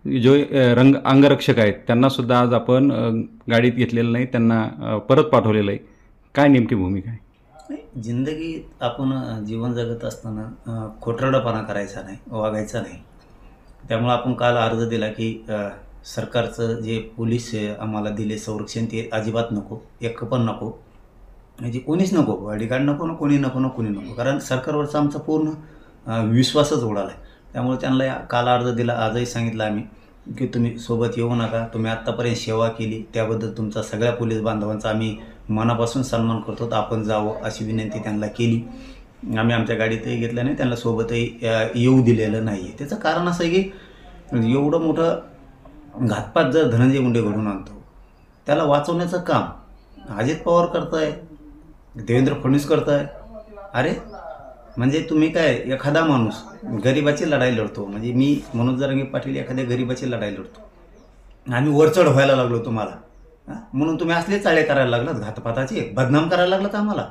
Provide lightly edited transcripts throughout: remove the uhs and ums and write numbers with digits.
जो अंगरक्षक आहेत त्यांना सुद्धा आज आपण गाडीत घेतलेलं नाही, त्यांना परत पाठवलेलं आहे. काय नेमकी भूमिका आहे? नाही, जिंदगीत आपण जीवन जगत असताना खोटरडेपणा करायचा नाही, वागायचा नाही. त्यामुळं आपण काल अर्ज दिला की सरकारचं जे पोलीस आम्हाला दिले संरक्षण ते अजिबात नको, एक पण नको, म्हणजे कोणीच नको, बॉडीगार्ड नको ना, कोणी नको ना, कोणी नको. कारण सरकारवरचा आमचा पूर्ण विश्वासच उडाला आहे. त्यामुळे त्यांना काल अर्ज दिला, आजही सांगितलं आम्ही की तुम्ही सोबत येऊ नका. तुम्ही आत्तापर्यंत सेवा केली त्याबद्दल तुमचा सगळ्या पोलीस बांधवांचा आम्ही मनापासून सन्मान करतो, तर आपण जावं अशी विनंती त्यांना केली. आम्ही आमच्या गाडीतही घेतलं नाही, त्यांना सोबतही येऊ दिलेलं नाही आहे. त्याचं कारण असं आहे की एवढं मोठं घातपात जर धनंजय मुंडे घडून आणतो, त्याला वाचवण्याचं काम अजित पवार करताय, देवेंद्र फडणवीस करताय. अरे म्हणजे तुम्ही काय, एखादा माणूस गरिबाची लढाई लढतो, म्हणजे मी मनोज जरांगे पाटील एखाद्या गरिबाची लढाई लढतो, आम्ही वरचढ व्हायला लागलो तुम्हाला, म्हणून तुम्ही असले चाळे करायला लागलात, घातपाताचे बदनाम करायला लागलात आम्हाला.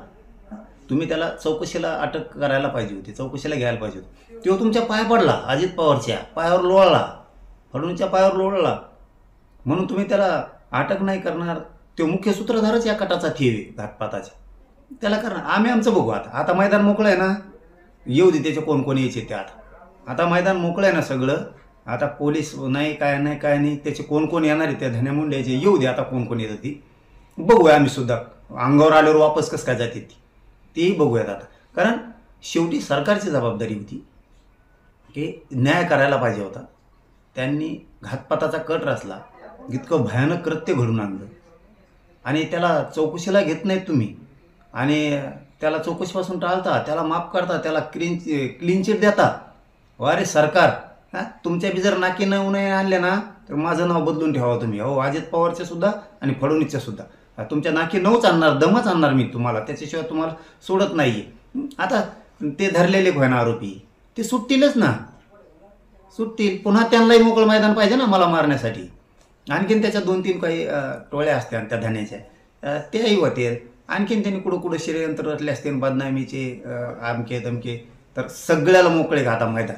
तुम्ही त्याला चौकशीला अटक करायला पाहिजे होती, चौकशीला घ्यायला पाहिजे होती. तो तुमच्या पाया पडला, अजित पवारच्या पायावर लोळला, फडणवीसच्या पायावर लोळला, म्हणून तुम्ही त्याला अटक नाही करणार. तो मुख्य सूत्रधारच या कटाचा ठेवे घातपाताचा, त्याला करणार. आम्ही आमचं बघू. आता मैदान मोकळं आहे ना, येऊ दे त्याचे कोण कोण यायचे ते. आता मैदान मोकळं आहे ना सगळं, आता पोलीस नाही काय नाही काय नाही, त्याचे कोण कोण येणार आहे त्या धन्या मुंड्याचे, येऊ दे आता कोण कोण येतं ती बघूया. आम्ही सुद्धा अंगावर आल्यावर वापस कसं काय जाते तेही बघूयात आता. कारण शेवटी सरकारची जबाबदारी होती की न्याय करायला पाहिजे होता. त्यांनी घातपाताचा कट रचला, इतकं भयानक कृत्य घडून आणलं आणि त्याला चौकशीला घेत नाहीत तुम्ही, आणि त्याला चौकशीपासून टाळता, त्याला माफ करता, त्याला क्लीन चिट देता. अरे सरकार, तुमच्या बी जर नाकी नऊ नाही आणले ना, तर माझं नाव बदलून ठेवा तुम्ही. हो, अजित पवारचे सुद्धा आणि फडणवीसच्या सुद्धा. तुमच्या नाकी नऊच आणणार, दमच आणणार मी तुम्हाला, त्याच्याशिवाय तुम्हाला सोडत नाही. आता ते धरलेले होईना आरोपी, ते सुटतीलच ना, सुटतील. पुन्हा त्यांनाही मोकळं मैदान पाहिजे ना मला मारण्यासाठी. आणखीन त्याच्या 2-3 काही टोळ्या असत्या त्या धान्याच्या, त्याही होतील. आणखीन त्यांनी कुठं कुठं षडयंत्र रचले असते, बदनामीचे आमके दमके, तर सगळ्याला मोकळे घाता मैदान.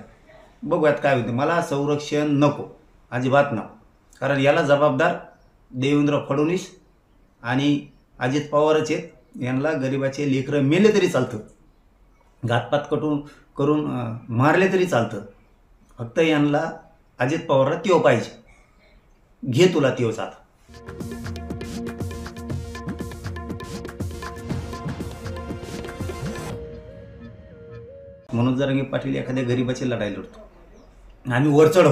बघूयात काय होते. मला संरक्षण नको, अजिबात नको. कारण याला जबाबदार देवेंद्र फडणवीस आणि अजित पवारच आहेत. यांना गरिबाचे लेकरं मेले तरी चालतं, घातपात करून मारले तरी चालतं, फक्त यांना अजित पवारला त्यो पाहिजे. घे तुला त्योच आता. मनोज जरांगे पाटील एखाद्या गरिबाची लढाई लढतो, आम्ही वरचढ